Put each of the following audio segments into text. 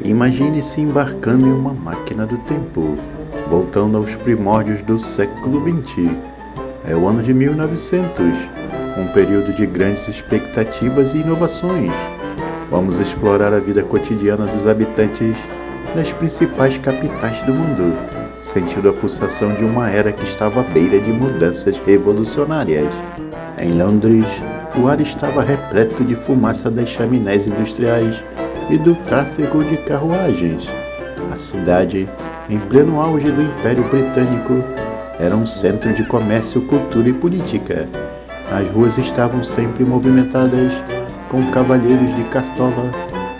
Imagine-se embarcando em uma máquina do tempo, voltando aos primórdios do século XX. É o ano de 1900, um período de grandes expectativas e inovações. Vamos explorar a vida cotidiana dos habitantes das principais capitais do mundo, sentindo a pulsação de uma era que estava à beira de mudanças revolucionárias. Em Londres, o ar estava repleto de fumaça das chaminés industriais e do tráfego de carruagens. A cidade, em pleno auge do Império Britânico, era um centro de comércio, cultura e política. As ruas estavam sempre movimentadas, com cavalheiros de cartola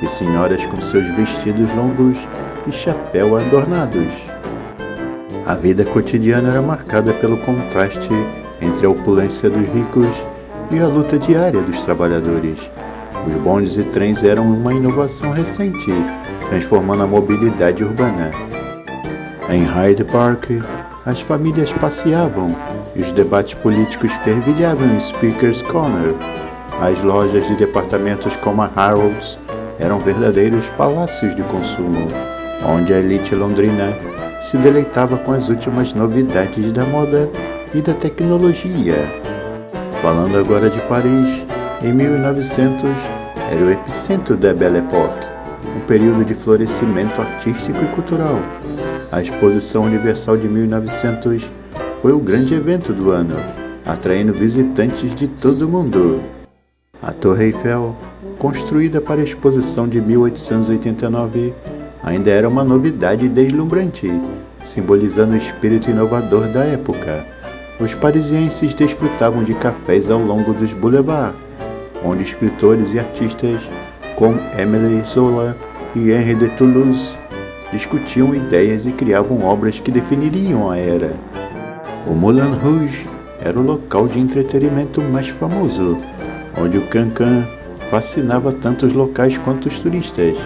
e senhoras com seus vestidos longos e chapéu adornados. A vida cotidiana era marcada pelo contraste entre a opulência dos ricos e a luta diária dos trabalhadores. Os bondes e trens eram uma inovação recente, transformando a mobilidade urbana. Em Hyde Park, as famílias passeavam e os debates políticos fervilhavam em Speaker's Corner. As lojas de departamentos como a Harrods eram verdadeiros palácios de consumo, onde a elite londrina se deleitava com as últimas novidades da moda e da tecnologia. Falando agora de Paris, em 1900 era o epicentro da Belle Époque, um período de florescimento artístico e cultural. A Exposição Universal de 1900 foi o grande evento do ano, atraindo visitantes de todo o mundo. A Torre Eiffel, construída para a Exposição de 1889, ainda era uma novidade deslumbrante, simbolizando o espírito inovador da época. Os parisienses desfrutavam de cafés ao longo dos boulevards, onde escritores e artistas como Émile Zola e Henri de Toulouse discutiam ideias e criavam obras que definiriam a era. O Moulin Rouge era o local de entretenimento mais famoso, onde o cancan fascinava tanto os locais quanto os turistas.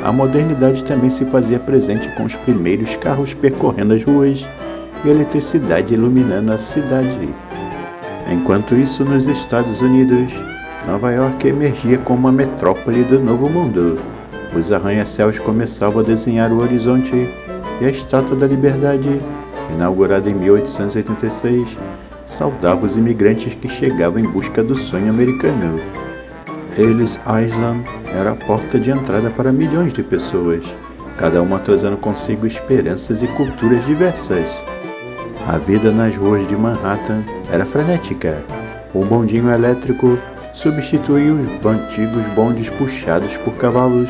A modernidade também se fazia presente com os primeiros carros percorrendo as ruas e a eletricidade iluminando a cidade. Enquanto isso, nos Estados Unidos, Nova York emergia como a metrópole do Novo Mundo. Os arranha-céus começavam a desenhar o horizonte e a Estátua da Liberdade, inaugurada em 1886, saudava os imigrantes que chegavam em busca do sonho americano. Ellis Island era a porta de entrada para milhões de pessoas, cada uma trazendo consigo esperanças e culturas diversas. A vida nas ruas de Manhattan era frenética. O bondinho elétrico substituiu os antigos bondes puxados por cavalos,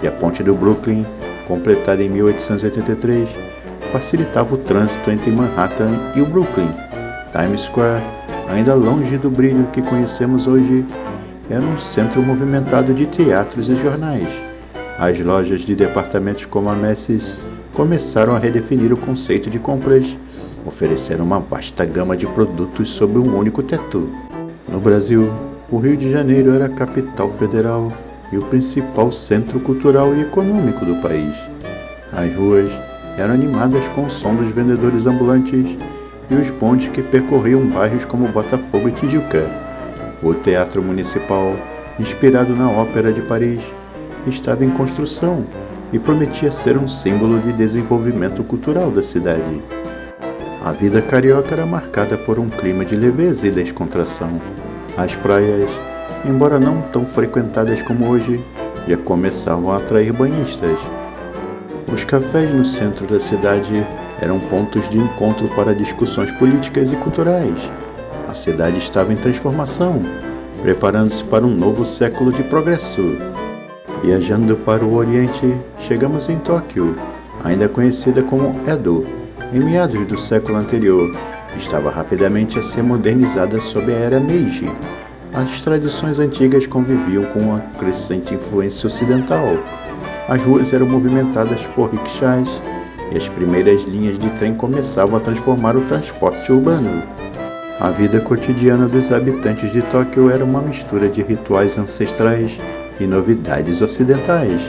e a ponte do Brooklyn, completada em 1883, facilitava o trânsito entre Manhattan e o Brooklyn. Times Square, ainda longe do brilho que conhecemos hoje, era um centro movimentado de teatros e jornais. As lojas de departamentos como a Macy's começaram a redefinir o conceito de compras, oferecendo uma vasta gama de produtos sob um único teto. No Brasil, o Rio de Janeiro era a capital federal e o principal centro cultural e econômico do país. As ruas eram animadas com o som dos vendedores ambulantes e os bondes que percorriam bairros como Botafogo e Tijuca. O Teatro Municipal, inspirado na Ópera de Paris, estava em construção e prometia ser um símbolo de desenvolvimento cultural da cidade. A vida carioca era marcada por um clima de leveza e descontração. As praias, embora não tão frequentadas como hoje, já começavam a atrair banhistas. Os cafés no centro da cidade eram pontos de encontro para discussões políticas e culturais. A cidade estava em transformação, preparando-se para um novo século de progresso. Viajando para o Oriente, chegamos em Tóquio, ainda conhecida como Edo. Em meados do século anterior, estava rapidamente a ser modernizada sob a era Meiji. As tradições antigas conviviam com uma crescente influência ocidental. As ruas eram movimentadas por rickshaws e as primeiras linhas de trem começavam a transformar o transporte urbano. A vida cotidiana dos habitantes de Tóquio era uma mistura de rituais ancestrais e novidades ocidentais.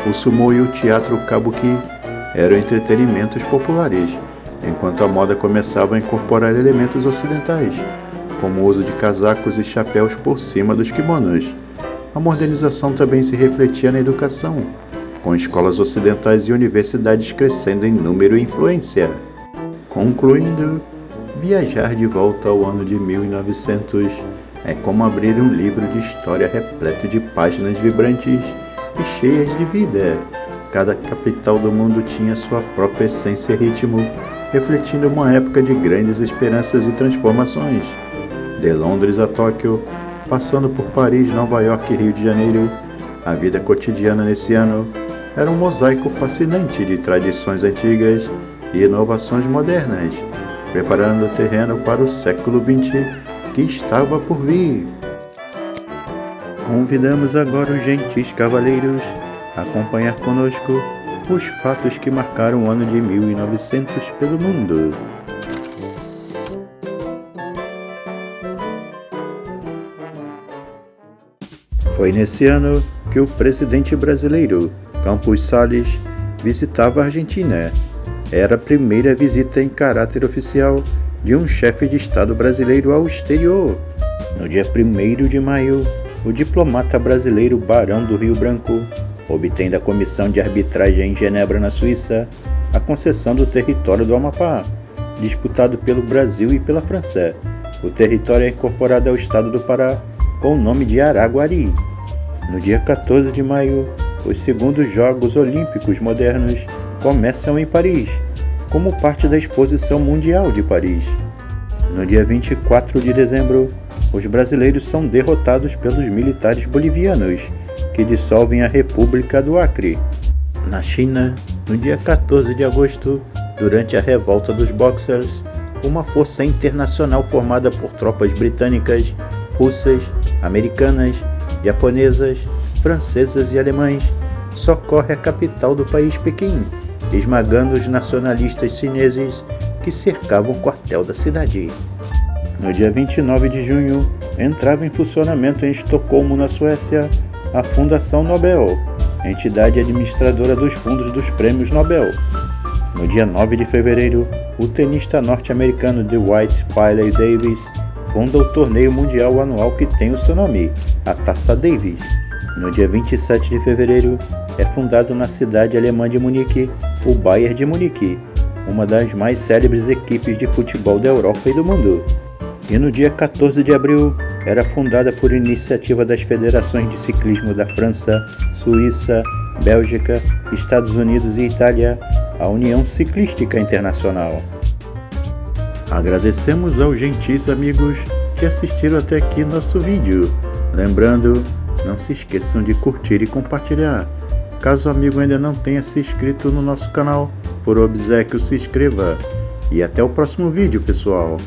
O sumo e o teatro kabuki eram entretenimentos populares, enquanto a moda começava a incorporar elementos ocidentais, como o uso de casacos e chapéus por cima dos kimonos. A modernização também se refletia na educação. com escolas ocidentais e universidades crescendo em número e influência. Concluindo, viajar de volta ao ano de 1900 é como abrir um livro de história repleto de páginas vibrantes e cheias de vida. Cada capital do mundo tinha sua própria essência e ritmo, refletindo uma época de grandes esperanças e transformações. De Londres a Tóquio, passando por Paris, Nova York e Rio de Janeiro, a vida cotidiana nesse ano era um mosaico fascinante de tradições antigas e inovações modernas, preparando o terreno para o século XX que estava por vir. Convidamos agora os gentis cavaleiros a acompanhar conosco os fatos que marcaram o ano de 1900 pelo mundo. Foi nesse ano que o presidente brasileiro, Campos Salles, visitava a Argentina. Era a primeira visita em caráter oficial de um chefe de Estado brasileiro ao exterior. No dia 1º de maio, o diplomata brasileiro Barão do Rio Branco obtém da Comissão de Arbitragem em Genebra, na Suíça, a concessão do território do Amapá, disputado pelo Brasil e pela França. O território é incorporado ao estado do Pará com o nome de Araguari. No dia 14 de maio, os segundos Jogos Olímpicos Modernos começam em Paris, como parte da Exposição Mundial de Paris. No dia 24 de dezembro, os brasileiros são derrotados pelos militares bolivianos, que dissolvem a República do Acre. Na China, no dia 14 de agosto, durante a revolta dos Boxers, uma força internacional formada por tropas britânicas, russas, americanas, japonesas, francesas e alemães socorre a capital do país, Pequim, esmagando os nacionalistas chineses que cercavam o quartel da cidade. No dia 29 de junho, entrava em funcionamento em Estocolmo, na Suécia, a Fundação Nobel, entidade administradora dos fundos dos prêmios Nobel. No dia 9 de fevereiro, o tenista norte-americano Dwight Philly Davis funda o torneio mundial anual que tem o seu nome, a Taça Davis. No dia 27 de fevereiro, é fundado na cidade alemã de Munique o Bayern de Munique, uma das mais célebres equipes de futebol da Europa e do mundo. E no dia 14 de abril, era fundada por iniciativa das federações de ciclismo da França, Suíça, Bélgica, Estados Unidos e Itália, a União Ciclística Internacional. Agradecemos aos gentis amigos que assistiram até aqui nosso vídeo. Lembrando, não se esqueçam de curtir e compartilhar. Caso o amigo ainda não tenha se inscrito no nosso canal, por obséquio se inscreva. E até o próximo vídeo, pessoal!